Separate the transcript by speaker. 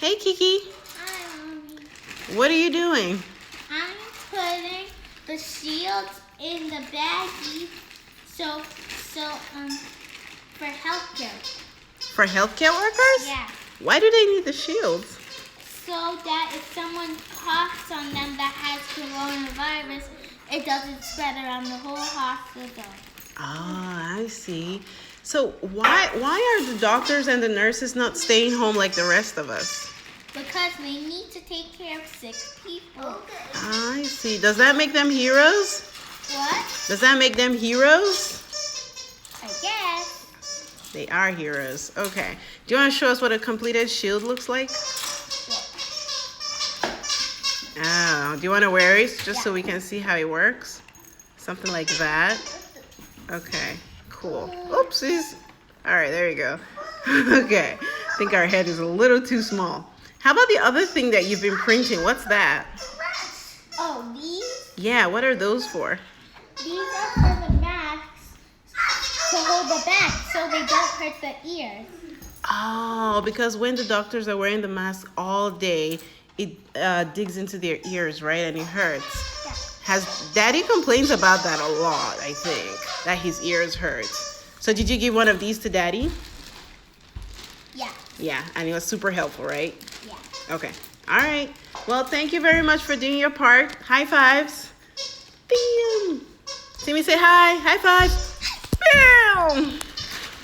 Speaker 1: Hey, Kiki.
Speaker 2: Hi, Mommy.
Speaker 1: What are you doing?
Speaker 2: I'm putting the shields in the baggie for healthcare.
Speaker 1: For healthcare workers?
Speaker 2: Yeah.
Speaker 1: Why do they need the shields?
Speaker 2: So that if someone coughs on them that has coronavirus, it doesn't spread around the whole hospital.
Speaker 1: Ah, I see. So why are the doctors and the nurses not staying home like the rest of us?
Speaker 2: Because they need to take care of sick people.
Speaker 1: I see. Does that make them heroes?
Speaker 2: What?
Speaker 1: Does that make them heroes?
Speaker 2: I guess.
Speaker 1: They are heroes. Okay. Do you want to show us what a completed shield looks like? Oh, do you want to wear it just so we can see how it works? Something like that. Okay, cool. Oopsies. All right, there you go. Okay, I think our head is a little too small. How about the other thing that you've been printing? What's that?
Speaker 2: Oh, these?
Speaker 1: Yeah, what are those for?
Speaker 2: These are for the masks to hold the back so they don't hurt the ears.
Speaker 1: Oh, because when the doctors are wearing the mask all day, it digs into their ears, right? And it hurts.
Speaker 2: Yeah.
Speaker 1: Daddy complains about that a lot, I think, that his ears hurt. So did you give one of these to Daddy?
Speaker 2: Yeah.
Speaker 1: Yeah, and it was super helpful, right?
Speaker 2: Yeah.
Speaker 1: Okay. All right. Well, thank you very much for doing your part. High fives. Bam. See me say hi. High five. Bam.